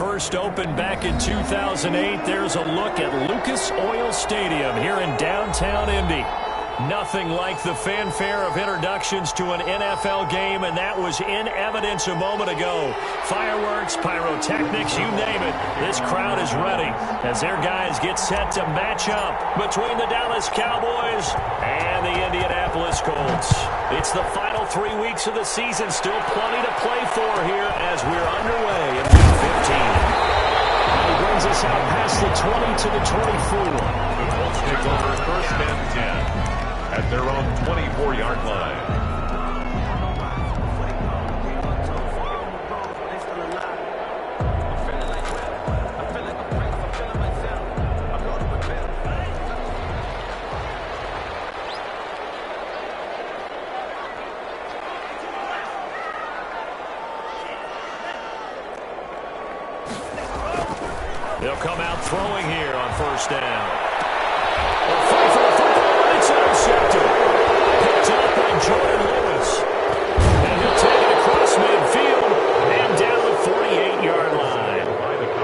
first opened back in 2008. There's a look at Lucas Oil Stadium here in downtown Indy. Nothing like the fanfare of introductions to an NFL game, and that was in evidence a moment ago. Fireworks, pyrotechnics, you name it. This crowd is ready as their guys get set to match up between the Dallas Cowboys and the Indianapolis Colts. It's the final 3 weeks of the season. Still plenty to play for here as we're underway in Week 15. He brings us out past the 20 to the 24. The Colts take over first and 10 at their own 24-yard line. They'll come out throwing here on first down. They'll fight for the football, and it's intercepted. Picked up by Jordan Lewis. And he'll take it across midfield and down the 48-yard line.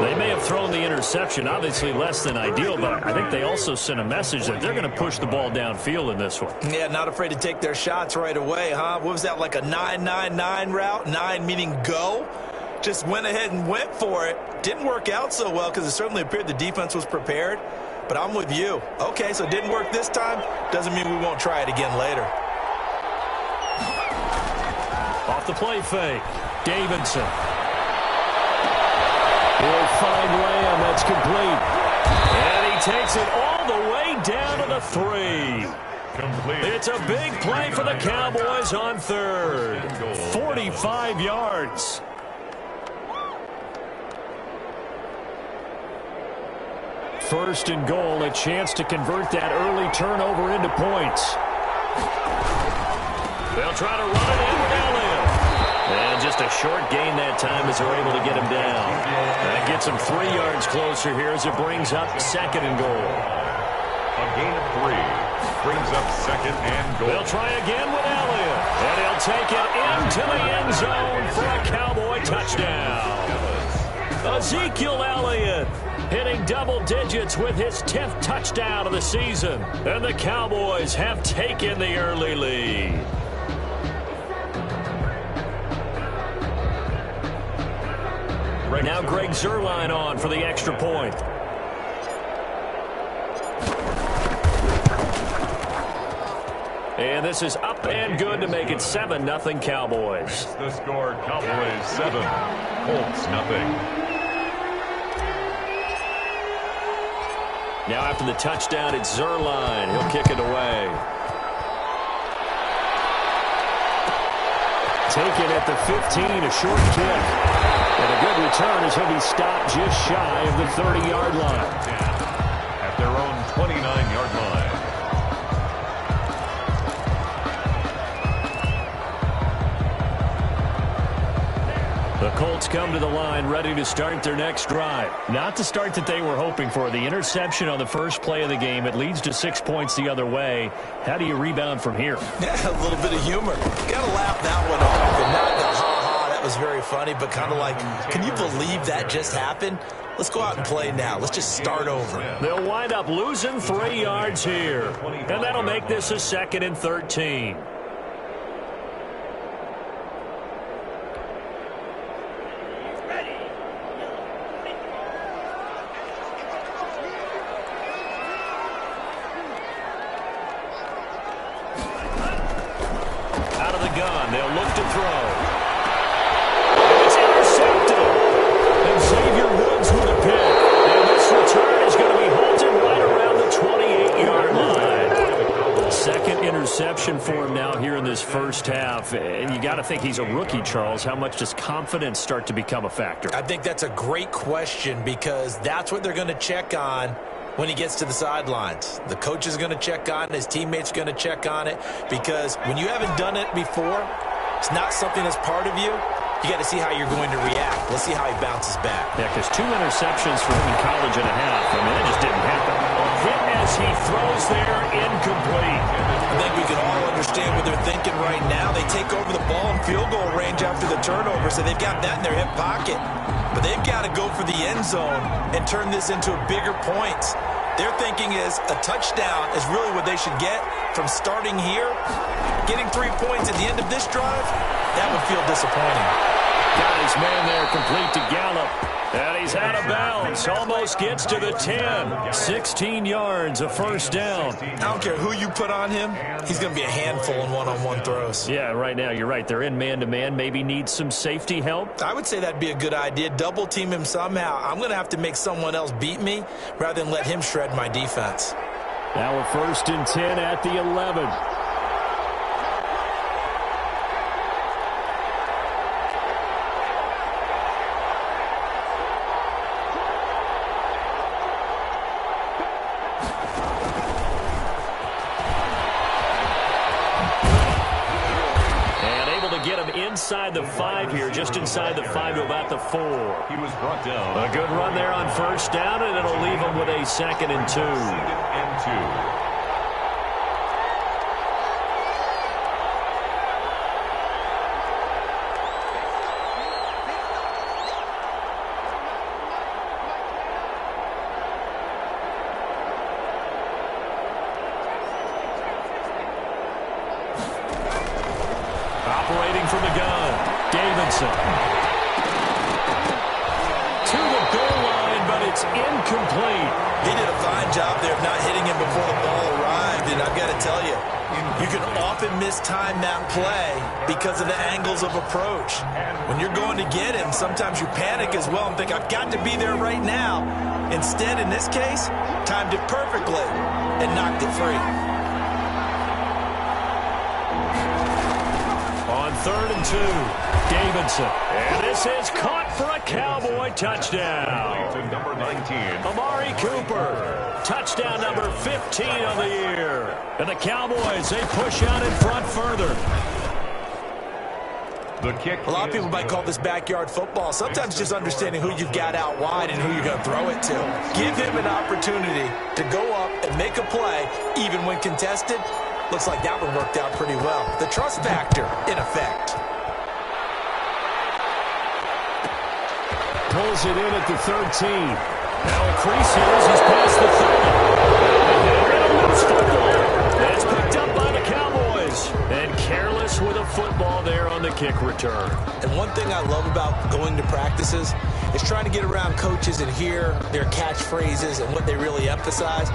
They may have thrown the interception, obviously less than ideal, but I think they also sent a message that they're going to push the ball downfield in this one. Yeah, not afraid to take their shots right away, huh? What was that, like a 9-9-9 route? 9 meaning go? Just went ahead and went for it. Didn't work out so well because it certainly appeared the defense was prepared. But I'm with you. Okay, so it didn't work this time. Doesn't mean we won't try it again later. Off the play fake. Davidson. He'll find Lamb. That's complete. And he takes it all the way down to the 3. Complete. It's a big play for the Cowboys on third. 45 yards. First and goal, a chance to convert that early turnover into points. They'll try to run it in with Elliott. And just a short gain that time as they're able to get him down. That gets him 3 yards closer here as it brings up second and goal. A gain of 3 brings up second and goal. They'll try again with Elliott. And he'll take it into the end zone for a Cowboy touchdown. Ezekiel Elliott hitting double digits with his 10th touchdown of the season. And the Cowboys have taken the early lead. Now Greg Zuerlein on for the extra point. And this is up and good to make it 7-0 Cowboys. The score, Cowboys 7, Colts 0. Now after the touchdown, it's Zuerlein. He'll kick it away. Taken at the 15, a short kick. And a good return as he'll be stopped just shy of the 30-yard line. At their own 29-yard line. The Colts come to the line ready to start their next drive. Not the start that they were hoping for. The interception on the first play of the game. It leads to 6 points the other way. How do you rebound from here? Yeah, a little bit of humor. Got to laugh that one off. And not the ha-ha, that was very funny, but kind of like, can you believe that just happened? Let's go out and play now. Let's just start over. They'll wind up losing 3 yards here. And that'll make this a 2nd and 13. Gun. They'll look to throw. And it's intercepted. And Xavier Woods with a pick. And this return is going to be halted right around the 28-yard line. Second interception for him now here in this first half. And you got to think he's a rookie, Charles. How much does confidence start to become a factor? I think that's a great question because that's what they're going to check on when he gets to the sidelines. The coach is going to check on it. His teammates are going to check on it because when you haven't done it before, it's not something that's part of you. You got to see how you're going to react. Let's see how he bounces back. Yeah, because 2 interceptions for him in college and a half. I mean, that just didn't happen. Hit as he throws there, incomplete. I think we can all understand what they're thinking right now. They take over the ball in field goal range after the turnover, so they've got that in their hip pocket. but they've got to go for the end zone and turn this into a bigger point. Their thinking is a touchdown is really what they should get from starting here. Getting 3 points at the end of this drive, that would feel disappointing. Got his man there complete to Gallup. And he's out of bounds. Almost gets to the 10. 16 yards, a first down. I don't care who you put on him. He's going to be a handful in one-on-one throws. Yeah, right now, you're right. They're in man-to-man. Maybe needs some safety help. I would say that'd be a good idea. Double team him somehow. I'm going to have to make someone else beat me rather than let him shred my defense. Now a 1st and 10 at the 11. Inside the 5 here, just inside the 5 to about the 4. He was brought down. A good run there on 1st down, and it'll leave him with a 2nd and 2. 2nd and 2. Operating from the gun, Davidson. To the goal line, but it's incomplete. He did a fine job there of not hitting him before the ball arrived, and I've got to tell you, you can often mistime that play because of the angles of approach. When you're going to get him, sometimes you panic as well and think, I've got to be there right now. Instead, in this case, timed it perfectly and knocked it free. On 3rd and 2, Davidson. And this is caught for a Cowboy touchdown. To number 19. Amari Cooper. Touchdown number 15 of the year. And the Cowboys, they push out in front further. The kick. A lot of people might call this backyard football. Sometimes just understanding who you've got out wide and who you're going to throw it to. Give him an opportunity to go up and make a play, even when contested. Looks like that one worked out pretty well. The trust factor, in effect. Pulls it in at the 13. Now increases. He's past the 30. And a loose football. That's picked up by the Cowboys. And careless with a football there on the kick return. And one thing I love about going to practices is trying to get around coaches and hear their catchphrases and what they really emphasize.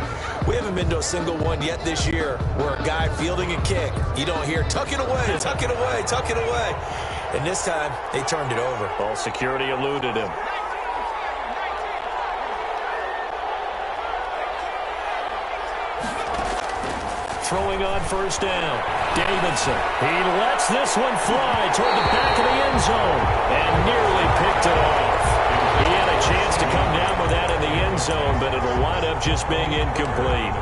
We haven't been to a single one yet this year where a guy fielding a kick, you don't hear, tuck it away, tuck it away, tuck it away. And this time, they turned it over. Ball security eluded him. Throwing on 1st down. Davidson. He lets this one fly toward the back of the end zone and nearly picked it off. He had a chance to come down with that in the end zone, but it'll wind up just being incomplete.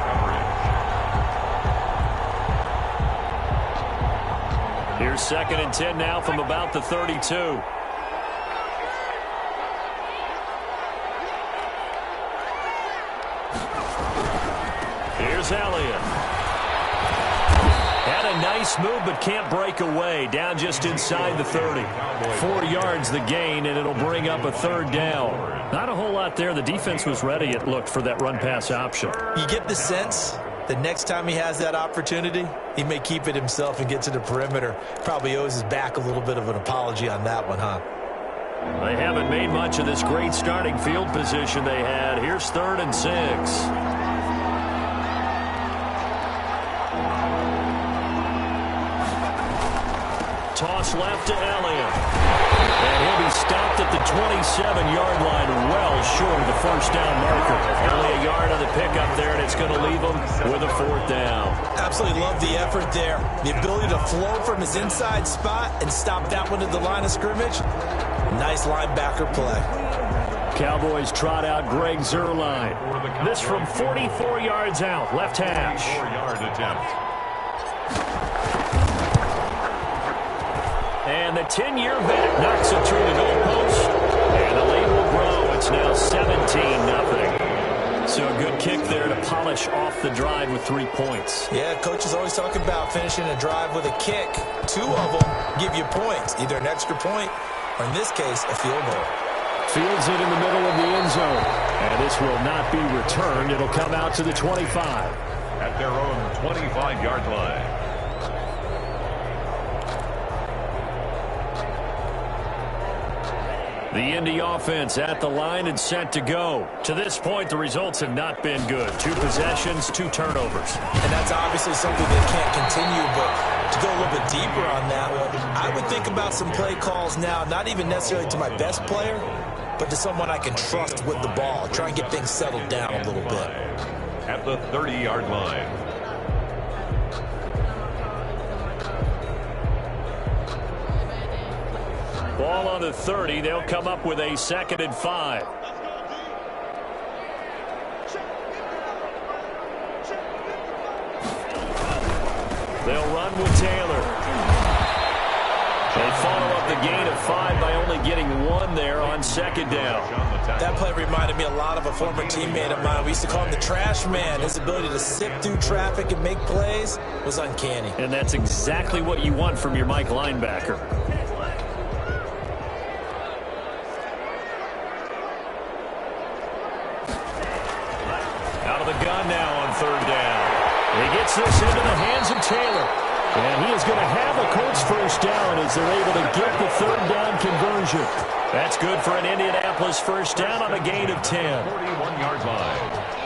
Here's 2nd and 10 now from about the 32. Here's Elliott. Had a nice move, but can't break away. Down just inside the 30. 4 yards the gain, and it'll bring up a 3rd down. Not a whole lot there. The defense was ready, it looked, for that run-pass option. You get the sense the next time he has that opportunity, he may keep it himself and get to the perimeter. Probably owes his back a little bit of an apology on that one, huh? They haven't made much of this great starting field position they had. Here's 3rd and 6. Toss left to Elliott. And he'll be stopped at the 27-yard line, well short of the 1st down marker. Only a yard on the pickup there, and it's going to leave him with a 4th down. Absolutely love the effort there. The ability to flow from his inside spot and stop that one at the line of scrimmage. Nice linebacker play. Cowboys trot out Greg Zuerlein. This from 44 yards out, left hash. 4-yard attempt. And the 10-year vet knocks it through the goalpost. And the lead will grow. It's now 17-0. So a good kick there to polish off the drive with 3 points. Yeah, coaches always talk about finishing a drive with a kick. 2 of them give you points, either an extra point or, in this case, a field goal. Fields it in the middle of the end zone. And this will not be returned. It'll come out to the 25. At their own 25-yard line. The Indy offense at the line and set to go. To this point, the results have not been good. 2 possessions, 2 turnovers. And that's obviously something they can't continue, but to go a little bit deeper on that one, I would think about some play calls now, not even necessarily to my best player, but to someone I can trust with the ball. Try and get things settled down a little bit. At the 30-yard line. Ball on the 30. They'll come up with a 2nd and 5. They'll run with Taylor. They follow up the gain of 5 by only getting 1 there on 2nd down. That play reminded me a lot of a former teammate of mine. We used to call him the trash man. His ability to sift through traffic and make plays was uncanny. And that's exactly what you want from your Mike linebacker. Out of the gun now on 3rd down. He gets this into the hands of Taylor. And he is going to have a Colts first down as they're able to get the 3rd down conversion. That's good for an Indianapolis first down on a gain of 10. 41-yard line.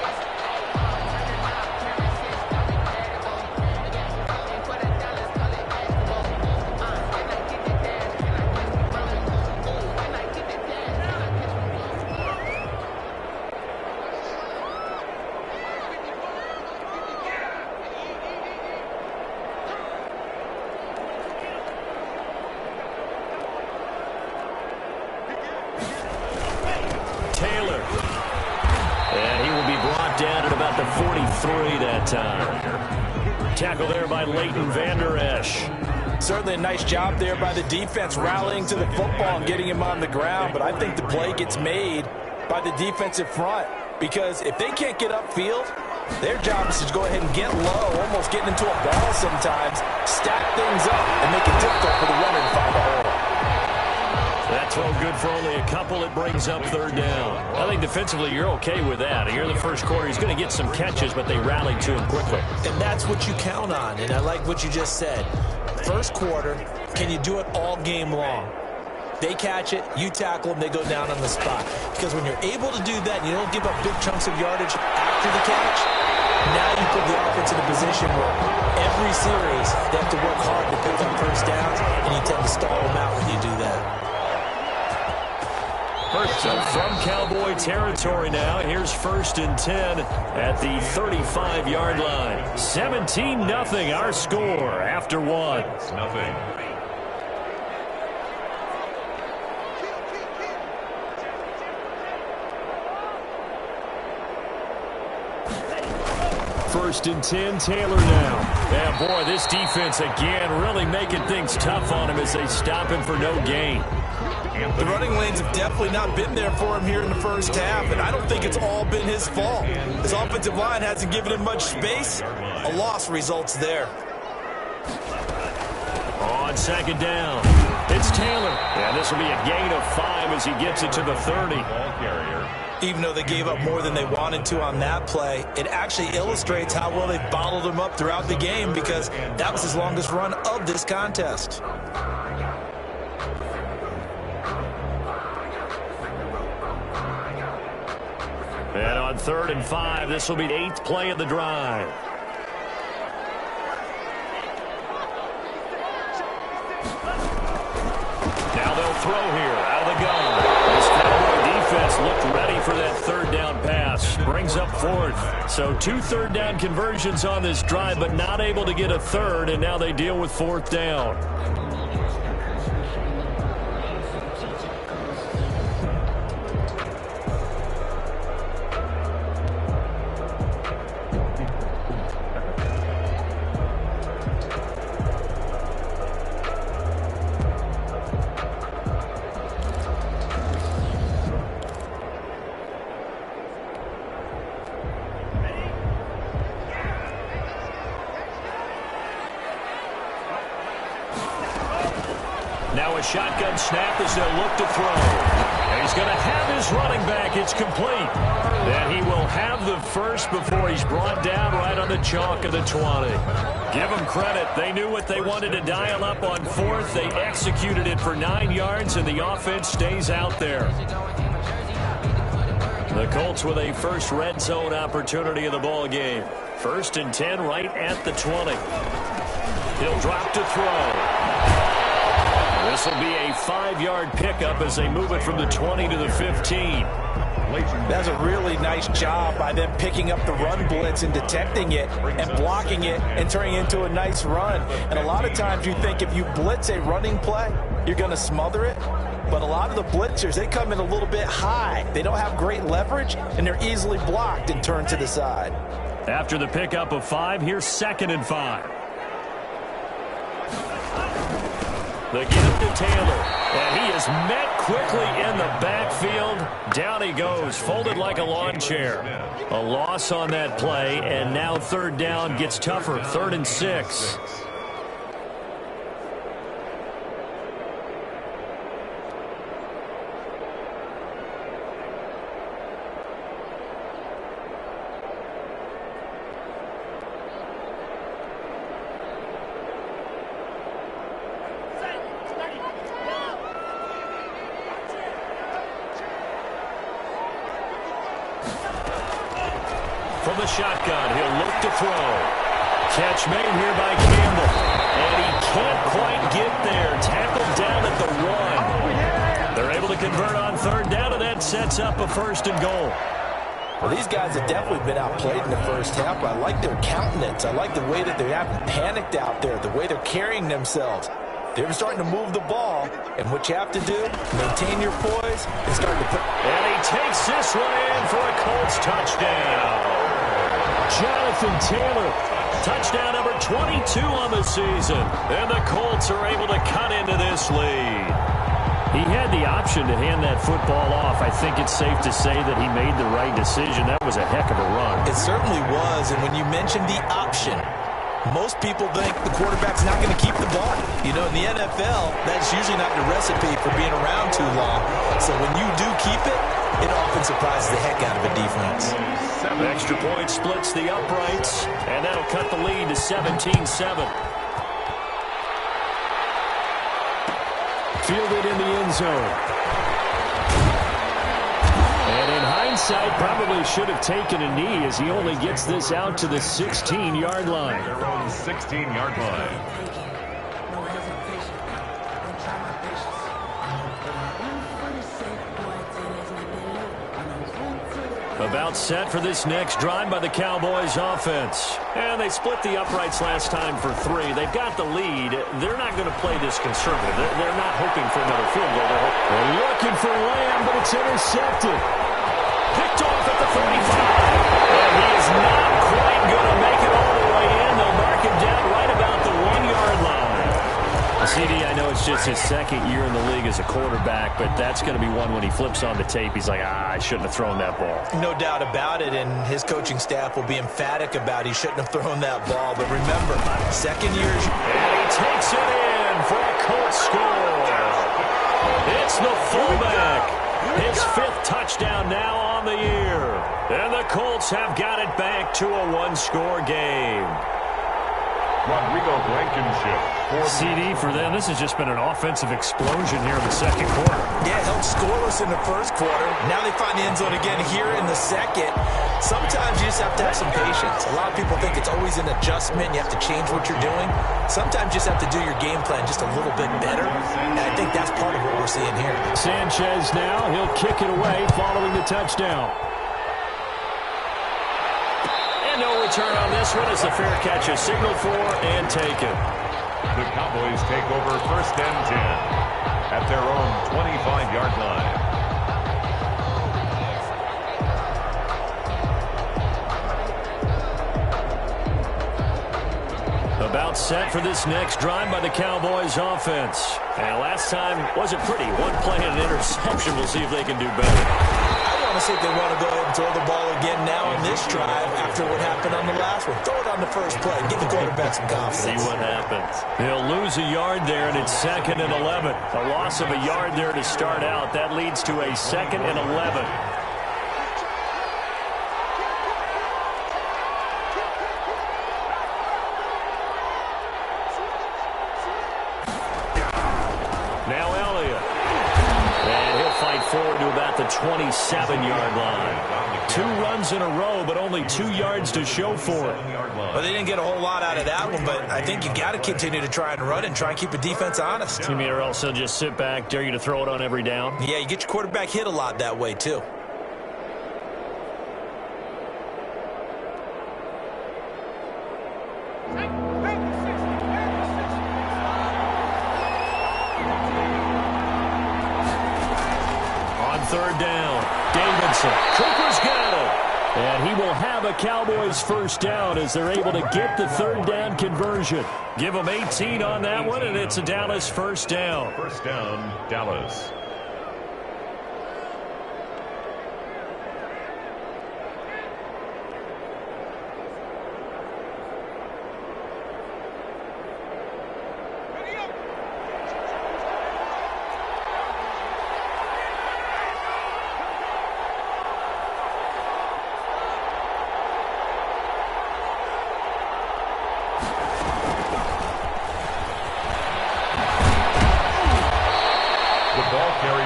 Taylor. And he will be brought down at about the 43 that time. Tackle there by Leighton Vander Esch. Certainly a nice job there by the defense rallying to the football and getting him on the ground, but I think the play gets made by the defensive front because if they can't get upfield, their job is to go ahead and get low, almost getting into a ball sometimes, stack things up, and make it difficult for the runner to find a hole. That throw good for only a couple. It brings up 3rd down. I think defensively you're okay with that. Here in the first quarter, he's going to get some catches, but they rallied to him quickly. And that's what you count on, and I like what you just said. First quarter, can you do it all game long? They catch it, you tackle them, they go down on the spot. Because when you're able to do that, and you don't give up big chunks of yardage after the catch, now you put the offense in a position where every series they have to work hard to pick up first downs, and you tend to stall them out when you do that. So from Cowboy territory now, here's 1st and 10 at the 35-yard line. 17-0 our score after 1. It's nothing. First and 10, Taylor now. Yeah, boy, this defense again really making things tough on him as they stop him for no gain. The running lanes have definitely not been there for him here in the first half, and I don't think it's all been his fault. His offensive line hasn't given him much space. A loss results there. On 2nd down, it's Taylor. And this will be a gain of 5 as he gets it to the 30. Ball carrier. Even though they gave up more than they wanted to on that play, it actually illustrates how well they bottled him up throughout the game because that was his longest run of this contest. And on 3rd and 5, this will be the 8th play of the drive. Now they'll throw here out of the gun. This Cowboy defense looked ready for that 3rd down pass. Brings up 4th. So 2 3rd down conversions on this drive, but not able to get a 3rd, and now they deal with 4th down. Now a shotgun snap as they'll look to throw. And he's going to have his running back. It's complete. And he will have the first before he's brought down right on the chalk of the 20. Give them credit. They knew what they wanted to dial up on fourth. They executed it for 9 yards, and the offense stays out there. The Colts with a first red zone opportunity in the ball game. 1st and 10 right at the 20. He'll drop to throw. This will be a 5-yard pickup as they move it from the 20 to the 15. That's a really nice job by them picking up the run blitz and detecting it and blocking it and turning it into a nice run. And a lot of times you think if you blitz a running play, you're going to smother it. But a lot of the blitzers, they come in a little bit high. They don't have great leverage, and they're easily blocked and turned to the side. After the pickup of 5, here's 2nd and 5. The give to Taylor, and he is met quickly in the backfield. Down he goes, folded like a lawn chair. A loss on that play, and now 3rd down gets tougher, 3rd and 6. From the shotgun, he'll look to throw. Catch made here by Campbell. And he can't quite get there. Tackled down at the 1. They're able to convert on 3rd down, and that sets up a 1st and goal. Well, these guys have definitely been outplayed in the first half, but I like their countenance. I like the way that they haven't panicked out there, the way they're carrying themselves. They're starting to move the ball, and what you have to do, maintain your poise and start to put... And he takes this one in for a Colts touchdown. Jonathan Taylor, touchdown number 22 on the season. And the Colts are able to cut into this lead. He had the option to hand that football off. I think it's safe to say that he made the right decision. That was a heck of a run. It certainly was, and when you mentioned the option, most people think the quarterback's not going to keep the ball. You know, in the NFL, that's usually not the recipe for being around too long. So when you do keep it, it often surprises the heck out of a defense. Extra point splits the uprights, and that'll cut the lead to 17-7. Fielded in the end zone. And in hindsight, probably should have taken a knee as he only gets this out to the 16-yard line. Their own 16-yard line. About set for this next drive by the Cowboys offense. And they split the uprights last time for 3. They've got the lead. They're not going to play this conservative. They're not hoping for another field goal. They're looking for Lamb, but it's intercepted. Picked off at the 35. And he is not quite going to make it all the way in. They'll mark him down right about the 1-yard line. CD, I know it's just his 2nd year in the league as a quarterback, but that's going to be one when he flips on the tape. He's like, I shouldn't have thrown that ball. No doubt about it, and his coaching staff will be emphatic about he shouldn't have thrown that ball. But remember, 2nd year... And he takes it in for a Colts score. It's the fullback. His 5th touchdown now on the year. And the Colts have got it back to a 1-score game. Rodrigo Blankenship. CD for them. This has just been an offensive explosion here in the 2nd quarter. Yeah, held scoreless in the 1st quarter. Now they find the end zone again here in the 2nd. Sometimes you just have to have some patience. A lot of people think it's always an adjustment. You have to change what you're doing. Sometimes you just have to do your game plan just a little bit better. And I think that's part of what we're seeing here. Sanchez now. He'll kick it away following the touchdown. No return on this one as the fair catch is signaled for and taken. The Cowboys take over 1st and 10 at their own 25-yard line. About set for this next drive by the Cowboys offense. And last time wasn't pretty. One play and an interception. We'll see if they can do better. I want honestly, if they want to go ahead and throw the ball again now on this drive after what happened on the last one, throw it on the first play. Give the quarterback some confidence. See what happens. He'll lose a yard there, and it's 2nd and 11. A loss of a yard there to start out. That leads to a 2nd and 11. Now Elliott. And he'll fight forward to about the 27-yard line. 2 runs in a row, but only 2 yards to show for it. Well, they didn't get a whole lot out of that one, but I think you got to continue to try and run and try and keep the defense honest. You mean or else they'll just sit back, dare you to throw it on every down? Yeah, you get your quarterback hit a lot that way, too. On 3rd down, Davidson. Cooper's got it. And he will have a Cowboys first down as they're able to get the 3rd down conversion. Give them 18 on that one, and it's a Dallas first down. First down, Dallas.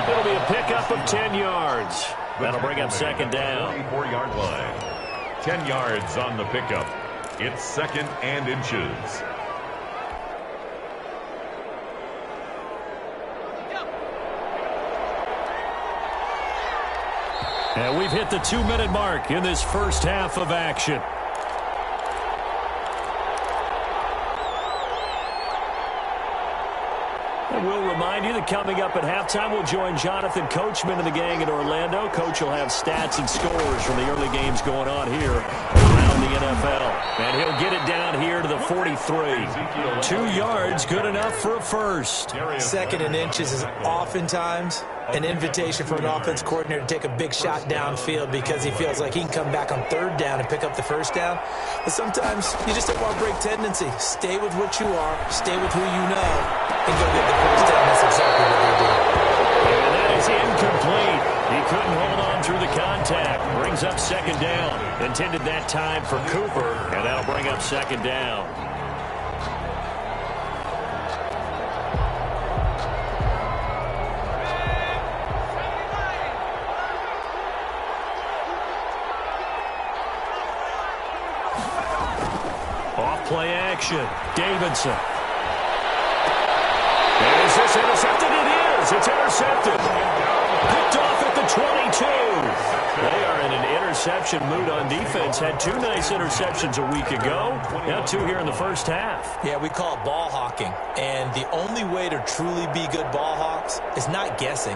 It'll be a pickup of 10 yards. That'll bring up 2nd down. 34-yard line. 10 yards on the pickup. It's 2nd and inches. And we've hit the 2-minute mark in this first half of action. And we'll remind you that coming up at halftime, we'll join Jonathan Coachman and the gang in Orlando. Coach will have stats and scores from the early games going on here around the NFL. And he'll get it down here to the 43. 2 yards, good enough for a first. 2nd and inches is oftentimes an invitation for an offense coordinator to take a big shot downfield because he feels like he can come back on 3rd down and pick up the first down. But sometimes you just don't want to break tendency. Stay with what you are, stay with who you know, and go get the first down. That's exactly what they do. And that is incomplete. He couldn't hold on through the contact. Brings up 2nd down. Intended that time for Cooper, and that'll bring up 2nd down. Play action. Davidson. Is this intercepted? It is. It's intercepted. Picked off at the 22. They are in an interception mood on defense. Had 2 nice interceptions a week ago. Now 2 here in the first half. Yeah, we call it ball hawking. And the only way to truly be good ball hawks is not guessing.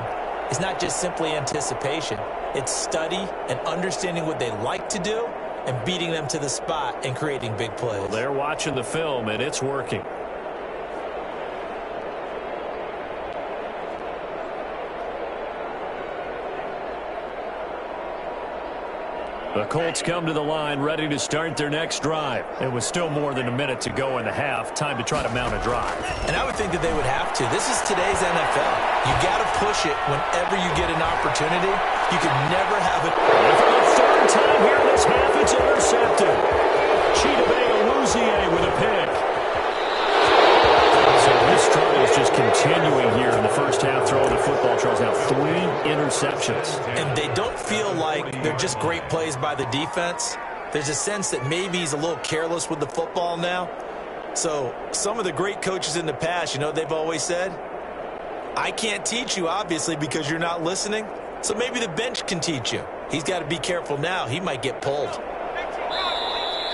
It's not just simply anticipation. It's study and understanding what they like to do and beating them to the spot and creating big plays. Well, they're watching the film, and it's working. The Colts come to the line ready to start their next drive. It was still more than a minute to go in the half. Time to try to mount a drive. And I would think that they would have to. This is today's NFL. You got to push it whenever you get an opportunity. You can never have it. And for the 3rd time here in this half, it's intercepted. Chidobe with a pick. So this struggle is just continuing here in the first half. Throwing the football, Charles, now 3 interceptions. And they don't feel like they're just great plays by the defense. There's a sense that maybe he's a little careless with the football now. So some of the great coaches in the past, you know, they've always said, I can't teach you, obviously, because you're not listening. So maybe the bench can teach you. He's got to be careful now. He might get pulled.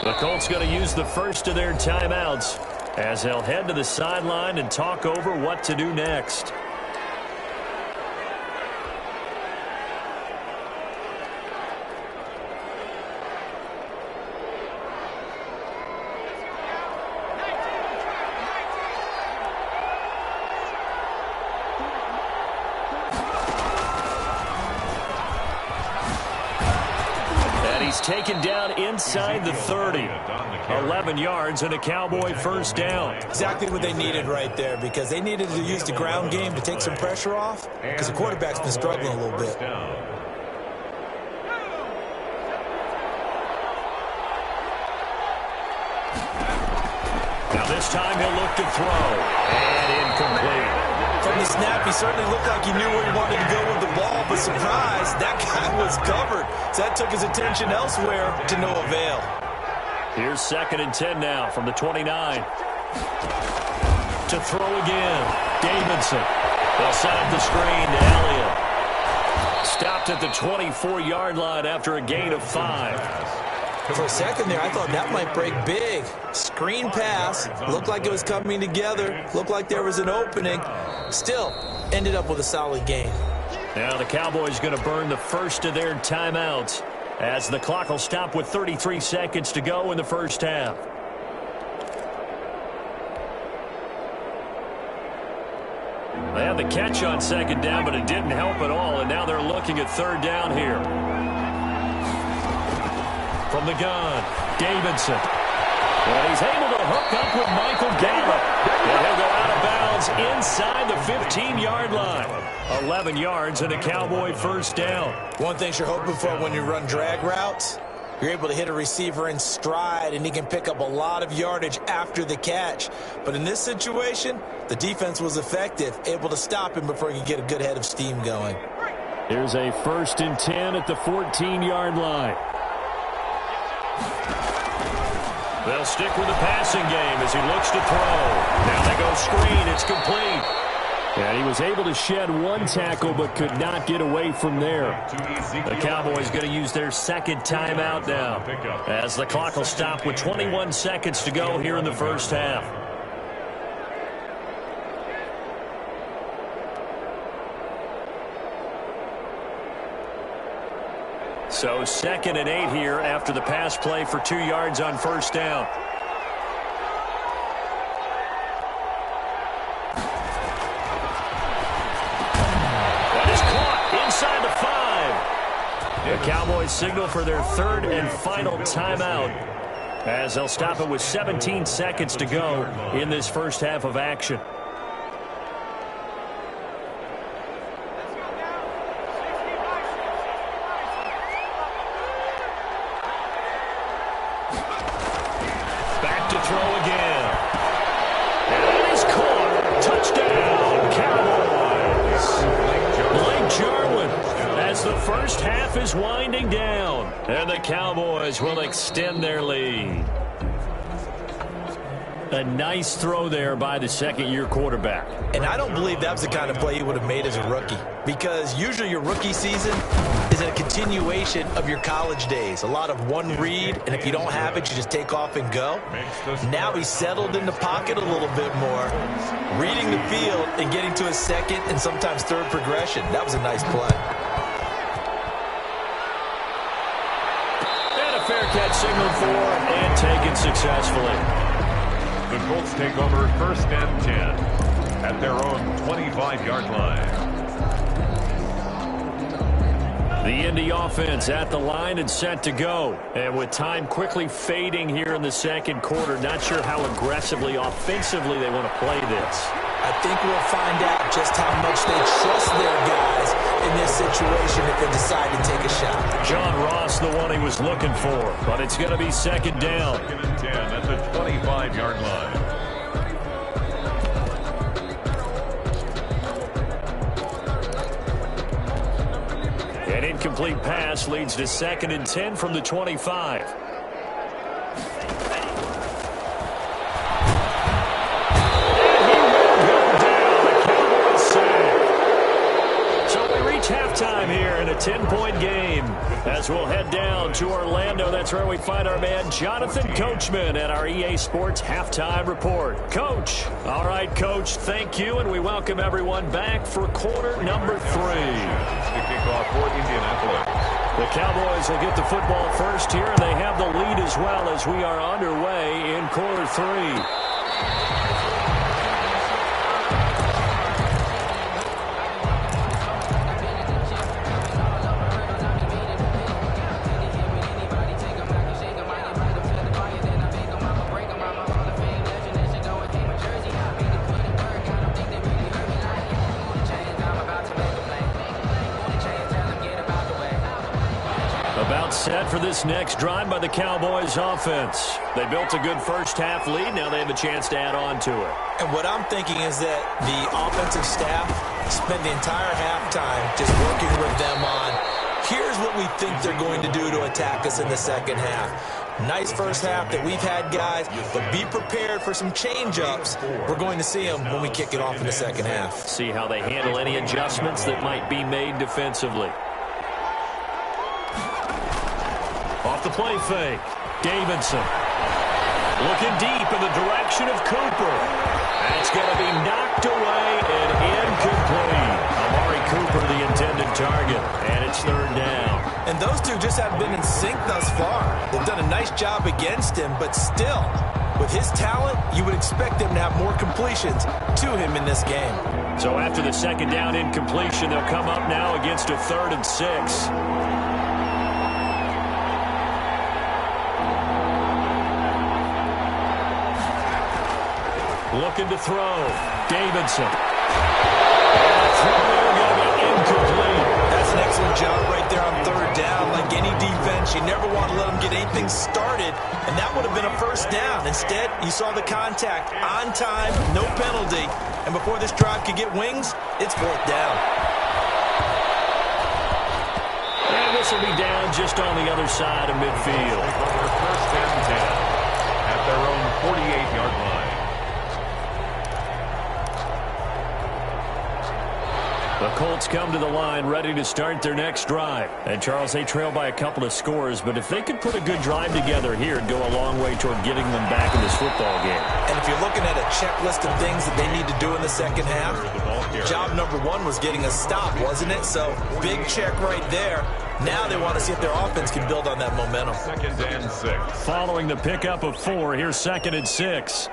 The Colts going to use the first of their timeouts as they'll head to the sideline and talk over what to do next. He's taken down inside the 30. 11 yards and a Cowboy first down. Exactly what they needed right there, because they needed to use the ground game to take some pressure off, because the quarterback's been struggling a little bit. Now this time he'll look to throw. And incomplete. From the snap, he certainly looked like he knew where he wanted to go with the ball, but surprise, that guy was covered. So that took his attention elsewhere to no avail. Here's 2nd and 10 now from the 29. To throw again. Davidson. They'll set up the screen to Elliott. Stopped at the 24-yard line after a gain of 5. For a second there, I thought that might break big. Screen pass. Looked like it was coming together. Looked like there was an opening. Still, ended up with a solid gain. Now the Cowboys going to burn the first of their timeouts as the clock will stop with 33 seconds to go in the first half. They had the catch on 2nd down, but it didn't help at all, and now they're looking at 3rd down here. From the gun, Davidson. Well, he's able to hook up with Michael Gallup. And he'll go out of bounds inside the 15-yard line. 11 yards and a Cowboy first down. One thing you're hoping for when you run drag routes, you're able to hit a receiver in stride, and he can pick up a lot of yardage after the catch. But in this situation, the defense was effective, able to stop him before he could get a good head of steam going. Here's a 1st and 10 at the 14-yard line. They'll stick with the passing game as he looks to throw. Now they go screen. It's complete. And he was able to shed one tackle but could not get away from there. The Cowboys going to use their 2nd timeout now as the clock will stop with 21 seconds to go here in the first half. So 2nd and 8 here after the pass play for 2 yards on first down. That is caught inside the 5. The Cowboys signal for their 3rd and final timeout as they'll stop it with 17 seconds to go in this first half of action. Is winding down, and the Cowboys will extend their lead. A nice throw there by the 2nd-year quarterback. And I don't believe that was the kind of play he would have made as a rookie, because usually your rookie season is a continuation of your college days. A lot of one read, and if you don't have it, you just take off and go. Now he's settled in the pocket a little bit more, reading the field and getting to his 2nd and sometimes 3rd progression. That was a nice play. Fair catch signaled for and taken successfully. The Colts take over 1st and 10 at their own 25-yard line. The Indy offense at the line and set to go. And with time quickly fading here in the 2nd quarter, not sure how aggressively, offensively they want to play this. I think we'll find out just how much they trust their guys in this situation if they decide to take a shot. John Ross, the one he was looking for, but it's going to be 2nd down. 2nd and 10 at the 25-yard line. An incomplete pass leads to 2nd and 10 from the 25. Halftime here in a 10-point game as we'll head down to Orlando. That's where we find our man Jonathan Coachman at our EA Sports Halftime Report. Coach. All right, Coach, thank you, and we welcome everyone back for quarter number 3. The kickoff for Indianapolis. The Cowboys will get the football first here, and they have the lead as well as we are underway in quarter 3. About set for this next drive by the Cowboys offense. They built a good first-half lead. Now they have a chance to add on to it. And what I'm thinking is that the offensive staff spend the entire halftime just working with them on, here's what we think they're going to do to attack us in the second half. Nice first half that we've had, guys, but be prepared for some change-ups. We're going to see them when we kick it off in the second half. See how they handle any adjustments that might be made defensively. Off the play fake, Davidson. Looking deep in the direction of Cooper. That's going to be knocked away and incomplete. Amari Cooper, the intended target, and it's third down. And those two just haven't been in sync thus far. They've done a nice job against him, but still, with his talent, you would expect him to have more completions to him in this game. So after the second down incompletion, they'll come up now against a 3rd and 6. Looking to throw. Davidson. Throw going to be incomplete. That's an excellent job right there on third down. Like any defense, you never want to let them get anything started, and that would have been a first down. Instead, you saw the contact on time, no penalty, and before this drive could get wings, it's 4th down. And this will be down just on the other side of midfield. First and 10 at their own 48-yard line. The Colts come to the line ready to start their next drive. And, Charles, they trail by a couple of scores, but if they could put a good drive together here, it'd go a long way toward getting them back in this football game. And if you're looking at a checklist of things that they need to do in the second half, job number 1 was getting a stop, wasn't it? So, big check right there. Now they want to see if their offense can build on that momentum. 2nd and 6. Following the pickup of 4, here's 2nd and 6.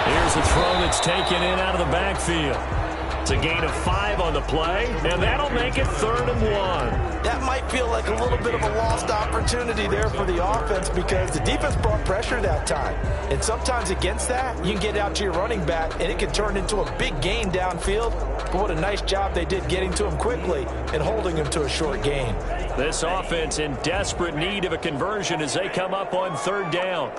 Here's a throw that's taken in out of the backfield. It's a gain of 5 on the play, and that'll make it 3rd and 1. That might feel like a little bit of a lost opportunity there for the offense because the defense brought pressure that time. And sometimes against that, you can get out to your running back, and it can turn into a big gain downfield. But what a nice job they did getting to him quickly and holding him to a short gain. This offense in desperate need of a conversion as they come up on 3rd down.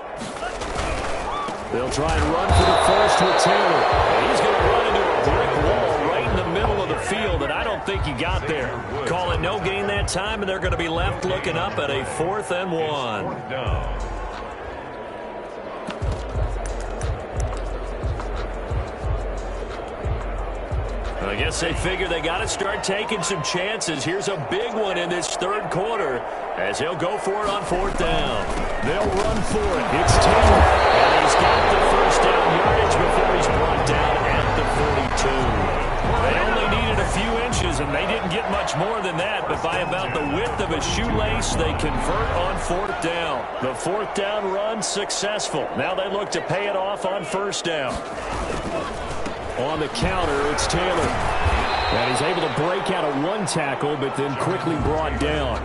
They'll try and run for the first with Taylor. And he's going to run into a brick wall right in the middle of the field, and I don't think he got there. Call it no gain that time, and they're going to be left looking up at a 4th and 1. I guess they figure they got to start taking some chances. Here's a big one in this 3rd quarter as they'll go for it on 4th down. They'll run for it. It's Taylor. And he's got the first down yardage before he's brought down at the 42. They only needed a few inches, and they didn't get much more than that. But by about the width of a shoelace, they convert on 4th down. The 4th down run successful. Now they look to pay it off on 1st down. On the counter, it's Taylor. And he's able to break out of 1 tackle, but then quickly brought down.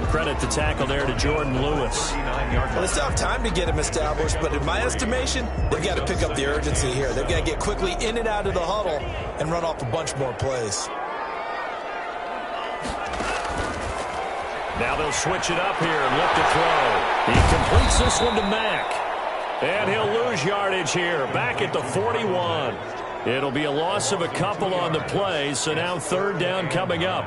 Credit the tackle there to Jordan Lewis. Well, they still have time to get him established, but in my estimation, they've got to pick up the urgency here. They've got to get quickly in and out of the huddle and run off a bunch more plays. Now they'll switch it up here and look to throw. He completes this one to Mack. And he'll lose yardage here, back at the 41. It'll be a loss of a couple on the play, so now 3rd down coming up.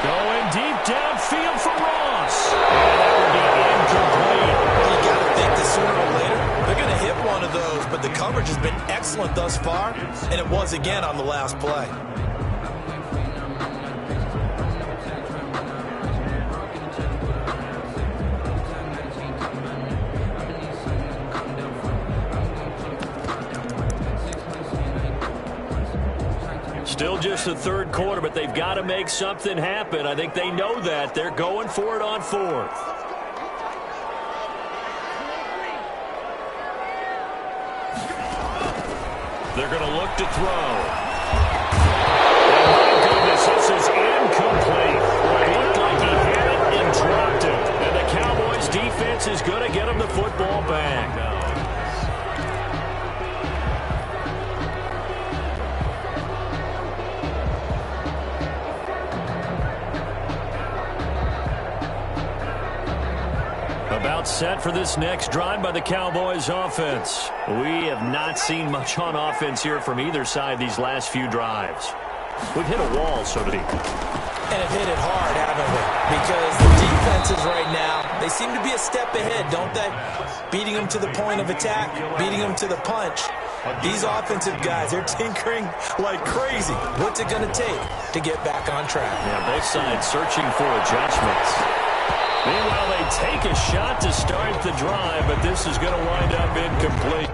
Going deep downfield for Ross. And that would be incomplete. Well, you got to think that sooner or later they're going to hit one of those, but the coverage has been excellent thus far, and it was again on the last play. Still just the 3rd quarter, but they've got to make something happen. I think they know that. They're going for it on 4th. They're going to look to throw. And my goodness, this is incomplete. It looked like he had it and dropped it. And the Cowboys defense is going to get him the football back. About set for this next drive by the Cowboys offense. We have not seen much on offense here from either side these last few drives. We've hit a wall, so to speak. And have hit it hard, haven't we? Because the defenses right now, they seem to be a step ahead, don't they? Beating them to the point of attack, beating them to the punch. These offensive guys, they're tinkering like crazy. What's it going to take to get back on track? Yeah, both sides searching for adjustments. Meanwhile, they take a shot to start the drive, but this is going to wind up incomplete.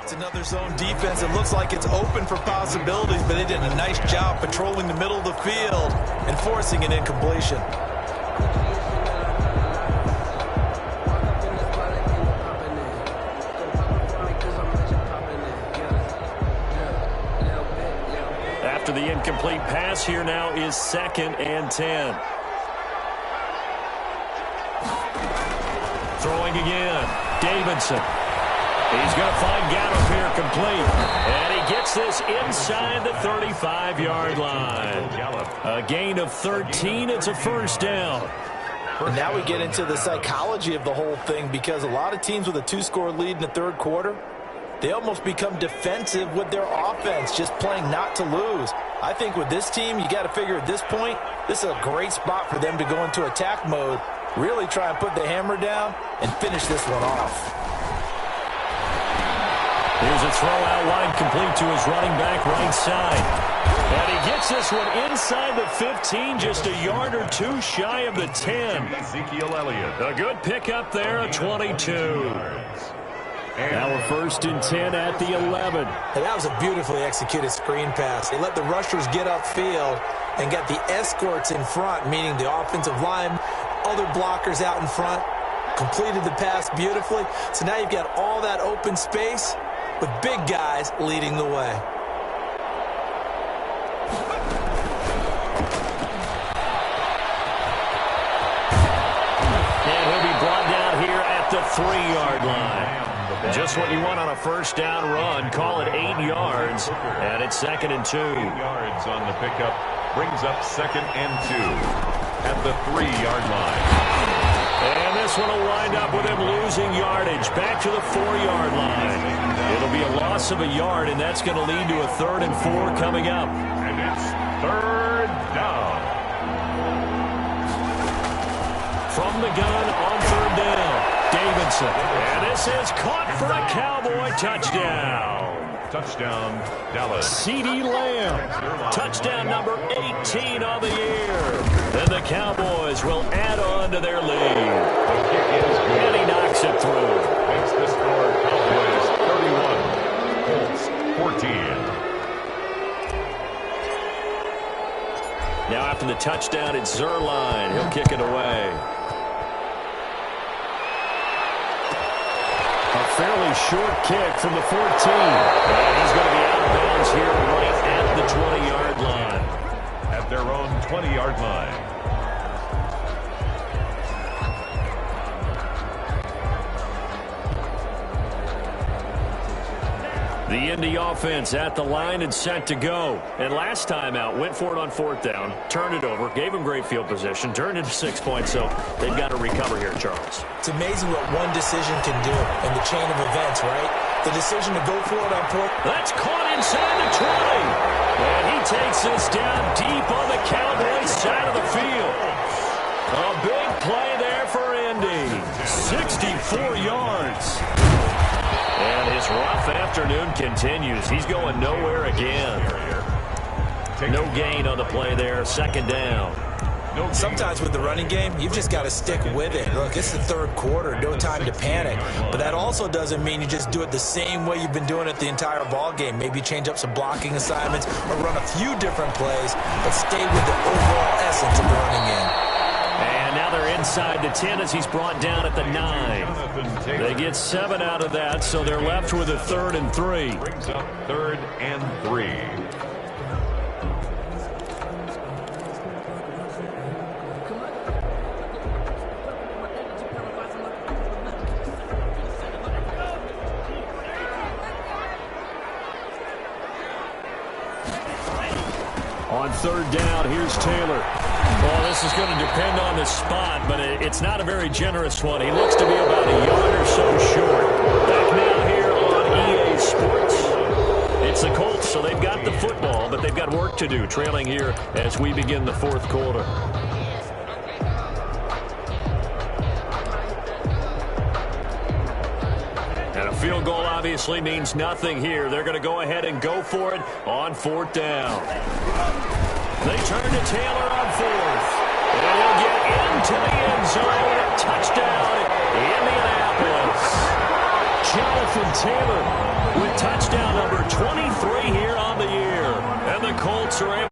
It's another zone defense. It looks like it's open for possibilities, but they did a nice job patrolling the middle of the field and forcing an incompletion. After the incomplete pass, here now is 2nd and 10. Throwing again. Davidson. He's going to find Gallup here complete. And he gets this inside the 35-yard line. A gain of 13. It's a first down. And now we get into the psychology of the whole thing, because a lot of teams with a 2-score lead in the third quarter, they almost become defensive with their offense, just playing not to lose. I think with this team, you got to figure at this point, this is a great spot for them to go into attack mode, really try and put the hammer down and finish this one off. Here's a throw out wide, complete to his running back right side. And he gets this one inside the 15, just a yard or two shy of the 10. Ezekiel Elliott. A good pickup there, a 22. Now a 1st and 10 at the 11. And that was a beautifully executed screen pass. They let the rushers get upfield and got the escorts in front, meaning the offensive line, other blockers out in front, completed the pass beautifully. So now you've got all that open space with big guys leading the way. And he'll be brought down here at the 3-yard line. Just what you want on a 1st down run. Call it 8 yards. And it's 2nd and 2. 8 yards on the pickup. Brings up 2nd and 2 at the 3-yard line. And this one will wind up with him losing yardage. Back to the 4-yard line. It'll be a loss of a yard, and that's going to lead to a 3rd and 4 coming up. And it's 3rd down. From the gun on 3rd down. Davidson. And this is caught for a Cowboy touchdown. Touchdown, Dallas. CeeDee Lamb. Touchdown number 18 on the year. And the Cowboys will add on to their lead. The kick is good. And he knocks it through. Makes the score Cowboys 31, Colts 14. Now after the touchdown, it's Zerline. He'll kick it away. A fairly short kick from the 14. And he's going to be out of bounds here right at the 20-yard line. At their own 20-yard line. The Indy offense at the line and set to go. And last time out, went for it on 4th down, turned it over, gave him great field position, turned it to 6 points, so they've got to recover here, Charles. It's amazing what one decision can do in the chain of events, right? The decision to go for it on 4th. That's caught inside the 20. And he takes this down deep on the Cowboys side of the field. A big play there for Indy. 64 yards. And his rough afternoon continues. He's going nowhere again. No gain on the play there. 2nd down. Sometimes with the running game, you've just got to stick with it. Look, it's the 3rd quarter. No time to panic. But that also doesn't mean you just do it the same way you've been doing it the entire ball game. Maybe change up some blocking assignments or run a few different plays, but stay with the overall essence of the running game. And now they're inside the 10 as he's brought down at the 9. They get 7 out of that, so they're left with a 3rd and 3. Brings up 3rd and 3. On 3rd down, here's Taylor. Well, this is going to depend on the spot, but it's not a very generous one. He looks to be about a yard or so short. Back now here on EA Sports. It's the Colts, so they've got the football, but they've got work to do, trailing here as we begin the 4th quarter. And a field goal obviously means nothing here. They're going to go ahead and go for it on 4th down. They turn to Taylor on 4th. And he'll get into the end zone. Touchdown, Indianapolis. Jonathan Taylor with touchdown number 23 here on the year. And the Colts are able.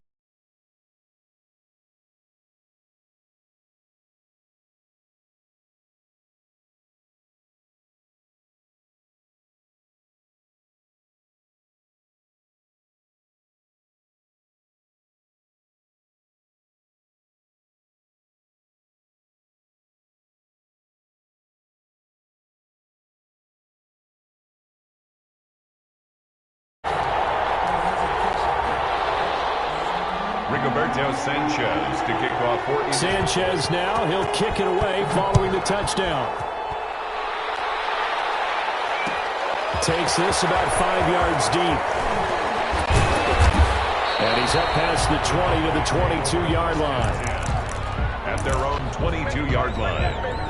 Rigoberto Sanchez to kick off for Sanchez now. He'll kick it away following the touchdown. Takes this about 5 yards deep. And he's up past the 20 to the 22-yard line. At their own 22-yard line.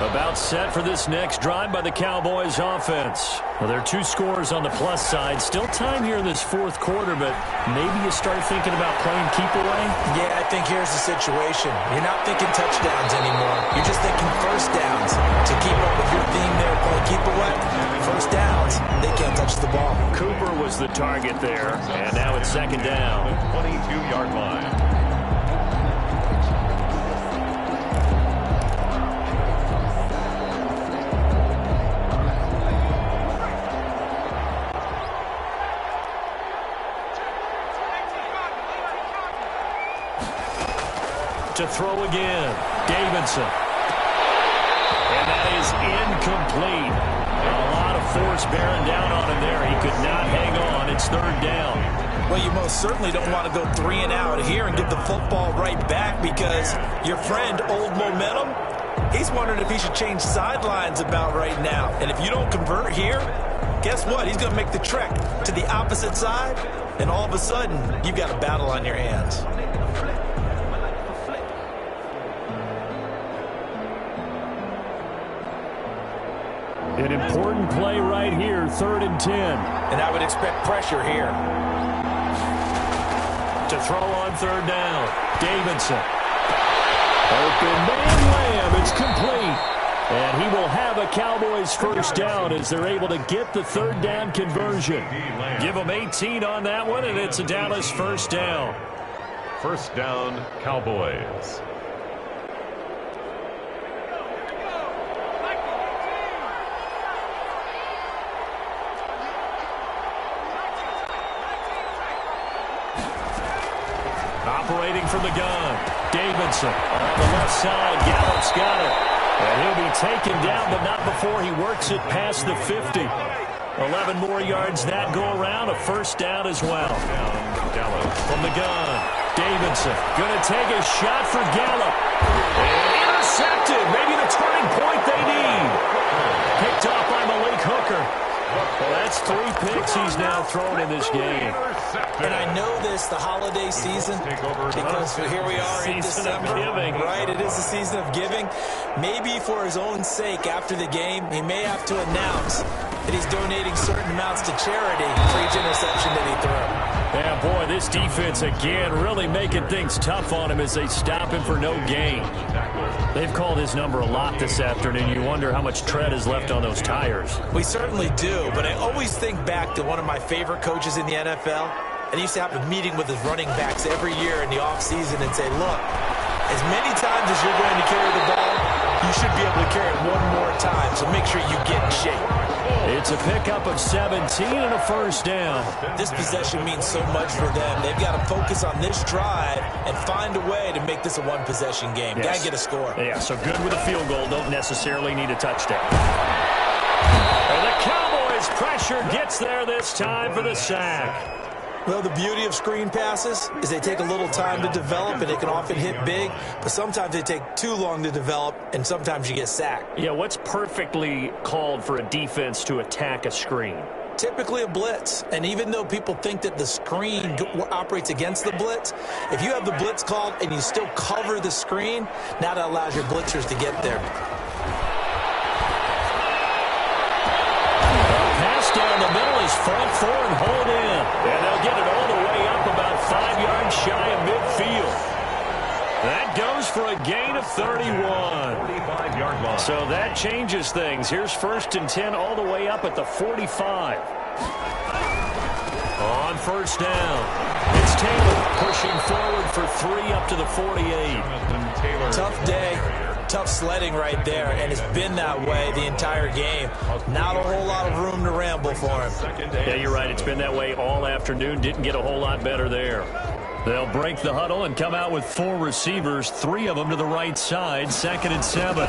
About set for this next drive by the Cowboys offense. Well, there are 2 scores on the plus side. Still time here in this fourth quarter, but maybe you start thinking about playing keep away? Yeah, I think here's the situation. You're not thinking touchdowns anymore. You're just thinking first downs. To keep up with your theme there, playing keep away, first downs, they can't touch the ball. Cooper was the target there, and now it's second down. 22-yard line. To throw again, Davidson. And that is incomplete. A lot of force bearing down on him there. He could not hang on. It's third down. Well, you most certainly don't want to go 3 and out here and give the football right back because your friend, Old Momentum, he's wondering if he should change sidelines about right now. And if you don't convert here, guess what? He's going to make the trek to the opposite side, and all of a sudden, you've got a battle on your hands. An important play right here, 3rd and 10. And I would expect pressure here. To throw on 3rd down, Davidson. Open man Lamb, it's complete. And he will have a Cowboys first down as they're able to get the 3rd down conversion. Give them 18 on that one, and it's a Dallas first down. First down, Cowboys. Operating from the gun, Davidson on the left side. Gallup's got it. And he'll be taken down, but not before he works it past the 50. 11 more yards that go around. A first down as well. From the gun, Davidson going to take a shot for Gallup. And intercepted. Maybe the turning point they need. Picked off by Malik Hooker. Well, that's 3 picks he's now thrown in this game. And I know this, the holiday season, because here we are in December, right? It is the season of giving. Maybe for his own sake, after the game, he may have to announce that he's donating certain amounts to charity for each interception that he threw. Yeah, boy, this defense again really making things tough on him as they stop him for no gain. They've called his number a lot this afternoon. You wonder how much tread is left on those tires. We certainly do, but I always think back to one of my favorite coaches in the NFL. And he used to have a meeting with his running backs every year in the offseason and say, look, as many times as you're going to carry the ball, you should be able to carry it one more time, so make sure you get in shape. It's a pickup of 17 and a first down. This possession means so much for them. They've got to focus on this drive and find a way to make this a one-possession game. Yes. Got to get a score. Yeah, so good with a field goal. Don't necessarily need a touchdown. And the Cowboys' pressure gets there this time for the sack. Well, the beauty of screen passes is they take a little time to develop, and they can often hit big, but sometimes they take too long to develop, and sometimes you get sacked. Yeah, what's perfectly called for a defense to attack a screen? Typically a blitz, and even though people think that the screen operates against the blitz, if you have the blitz called and you still cover the screen, now that allows your blitzers to get there. Down the middle is front 4 and hold in. And they'll get it all the way up about 5 yards shy of midfield. That goes for a gain of 31. 45-yard line. So that changes things. Here's 1st and 10 all the way up at the 45. On first down, it's Taylor pushing forward for 3 up to the 48. Tough day. Tough sledding right there, and it's been that way the entire game. Not a whole lot of room to ramble for him. Yeah, you're right. It's been that way all afternoon. Didn't get a whole lot better there. They'll break the huddle and come out with 4 receivers, 3 of them to the right side, 2nd and 7.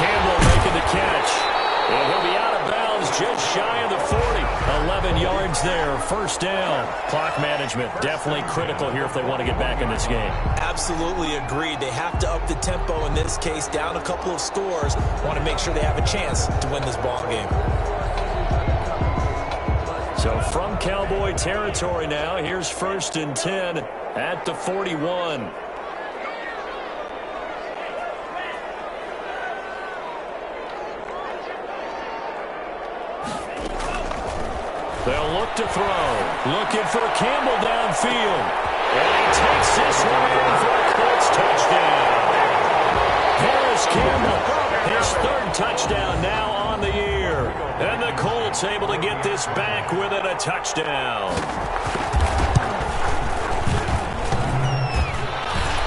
Campbell making the catch. And he'll be out of bounds just shy of the 40. 11 yards there, 1st down. Clock management definitely critical here if they want to get back in this game. Absolutely agreed. They have to up the tempo in this case, down a couple of scores. Want to make sure they have a chance to win this ball game. So from Cowboy territory now, here's 1st and 10 at the 41. They'll look to throw. Looking for Campbell downfield. And he takes this one in for a Colts touchdown. Harris Campbell, his 3rd touchdown now on the year. And the Colts able to get this back within a touchdown.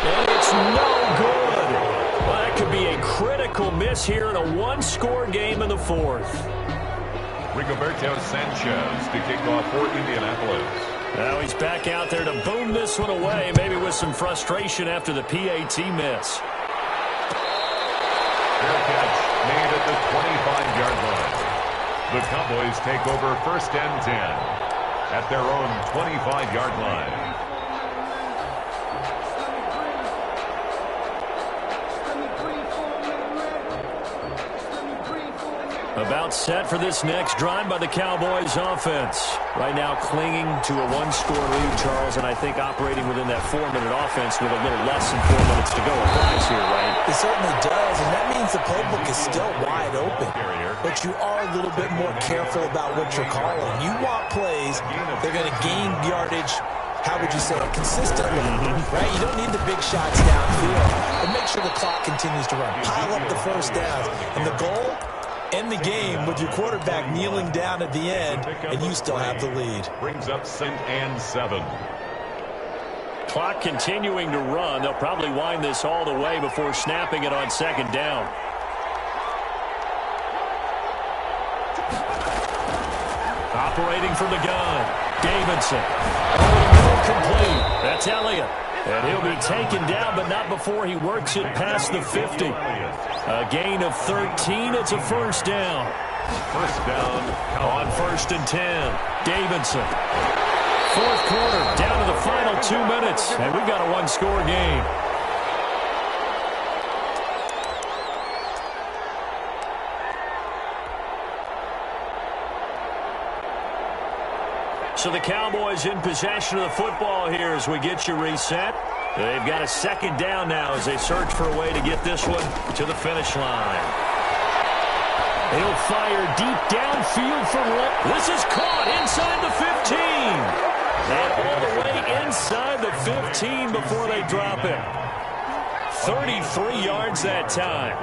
And it's no good. Well, that could be a critical miss here in a 1-score game in the 4th. Rigoberto Sanchez to kick off for Indianapolis. Now he's back out there to boom this one away, maybe with some frustration after the PAT miss. Fair catch made at the 25-yard line. The Cowboys take over 1st and 10 at their own 25-yard line. About set for this next drive by the Cowboys offense. Right now clinging to a 1-score lead, Charles, and I think operating within that 4-minute offense with a little less than 4 minutes to go applies here, right? It certainly does, and that means the playbook is still wide open. But you are a little bit more careful about what you're calling. You want plays, they're going to gain yardage, how would you say it, consistently, right? You don't need the big shots downfield, but make sure the clock continues to run. Pile up the 1st downs, and the goal, end the game with your quarterback kneeling down at the end, and you still have the lead. Brings up 2nd and 7. Clock continuing to run. They'll probably wind this all the way before snapping it on 2nd down. Operating from the gun, Davidson. Complete. That's Elliott. And he'll be taken down, but not before he works it past the 50. A gain of 13. It's a 1st down. 1st down on 1st and 10. Davidson. 4th quarter, down to the final 2 minutes, and we've got a 1-score game. So the Cowboys in possession of the football here as we get you reset. They've got a 2nd down now as they search for a way to get this one to the finish line. He'll fire deep downfield for one. This is caught inside the 15. And all the way inside the 15 before they drop it. 33 yards that time.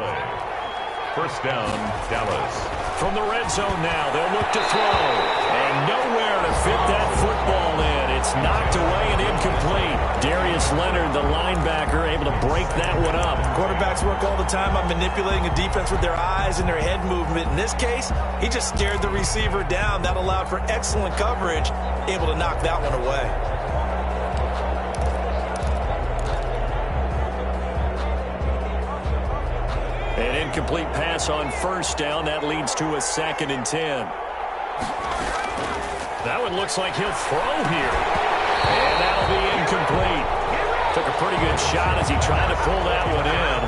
1st down, Dallas. From the red zone now, they'll look to throw. And nowhere to fit that football in. It's knocked away and incomplete. Darius Leonard, the linebacker, able to break that one up. Quarterbacks work all the time on manipulating a defense with their eyes and their head movement. In this case, he just stared the receiver down. That allowed for excellent coverage, able to knock that one away. An incomplete pass on 1st down. That leads to a 2nd and 10. That one looks like he'll throw here. And that'll be incomplete. Took a pretty good shot as he tried to pull that one in.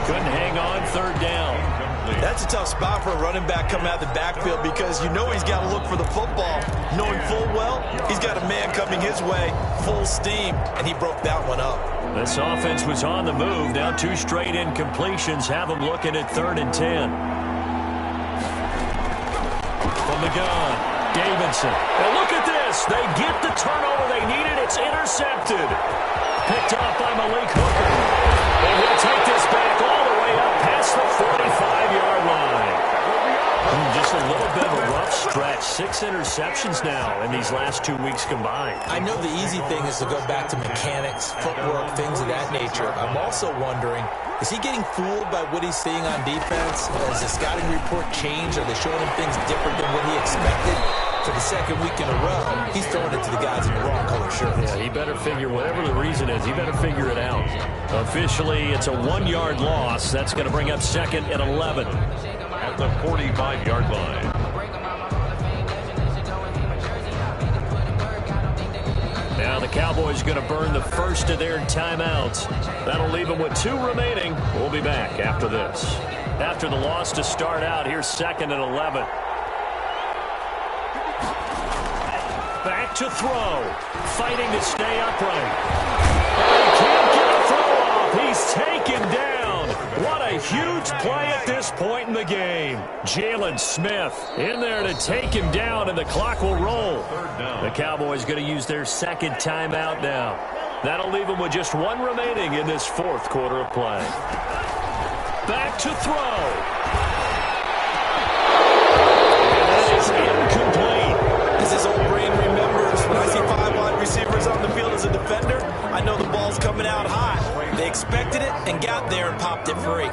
Couldn't hang on. 3rd down. That's a tough spot for a running back coming out of the backfield because you know he's got to look for the football. Knowing full well, he's got a man coming his way, full steam, and he broke that one up. This offense was on the move. Now 2 straight incompletions have them looking at 3rd and 10. From the gun, Davidson. And look at this. They get the turnover they needed. It's intercepted. Picked off by Malik Hooker. And he'll take this back all the way up past the 45-yard line. Just a little bit of a rough stretch. 6 interceptions now in these last 2 weeks combined. I know the easy thing is to go back to mechanics, footwork, things of that nature. I'm also wondering, is he getting fooled by what he's seeing on defense? Has the scouting report changed? Are they showing him things different than what he expected? for the second week in a row, he's throwing it to the guys in the wrong color shirts. Yeah, he better figure, whatever the reason is, he better figure it out. Officially, it's a 1-yard loss. That's going to bring up 2nd and 11. At the 45-yard line. Now the Cowboys going to burn the first of their timeouts. That'll leave them with 2 remaining. We'll be back after this. After the loss to start out, here's 2nd and 11. Back to throw. Fighting to stay upright. And he can't get a throw off. He's taken down. What a huge play at this point in the game. Jalen Smith in there to take him down, and the clock will roll. The Cowboys going to use their 2nd timeout now. That'll leave them with just 1 remaining in this 4th quarter of play. Back to throw. And that is incomplete. As his old brain remembers, when I see 5 wide receivers on the field as a defender, I know the ball's coming out high. They expected it and got there and popped it free.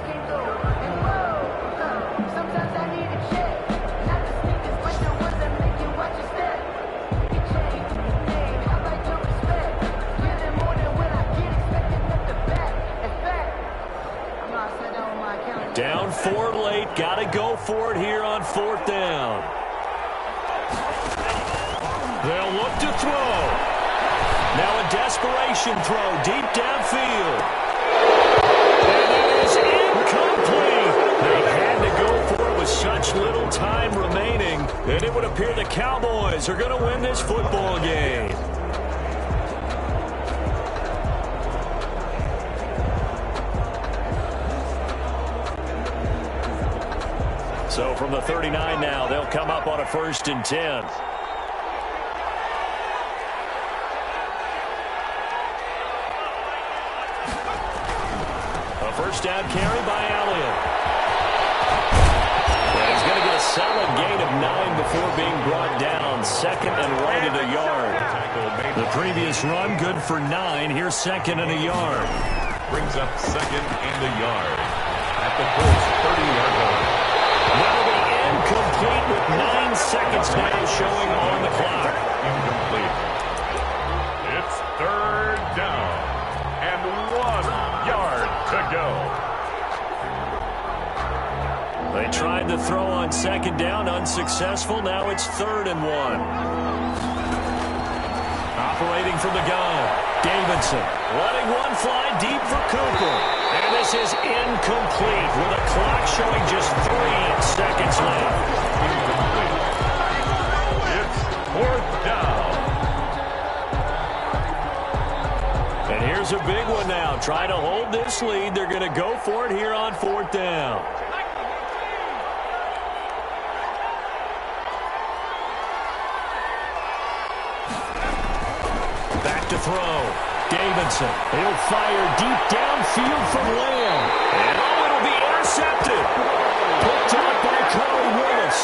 Down 4 late. Got to go for it here on 4th down. They'll look to throw. Now a desperation throw deep downfield. And it is incomplete. They had to go for it with such little time remaining. And it would appear the Cowboys are going to win this football game. So from the 39 now, they'll come up on a 1st and 10. A 1st down carry by Elliott. And he's going to get a solid gain of 9 before being brought down. 2nd and right at a yard. The previous run good for 9. Here's 2nd and a yard. Brings up 2nd and a yard. At the Colts 30-yard line. That'll be incomplete with 9 seconds now showing on the clock. Incomplete. It's 3rd down and 1 yard to go. They tried to throw on 2nd down, unsuccessful. Now it's 3rd and 1. Operating from the gun, Davidson letting one fly deep for Cooper. And this is incomplete with a clock showing just 3 seconds left. Incomplete. It's 4th down. And here's a big one now. Try to hold this lead. They're going to go for it here on 4th down. Back to throw. Davidson. He'll fire deep downfield from Lamb. And it'll be intercepted. Picked up by Corey Willis.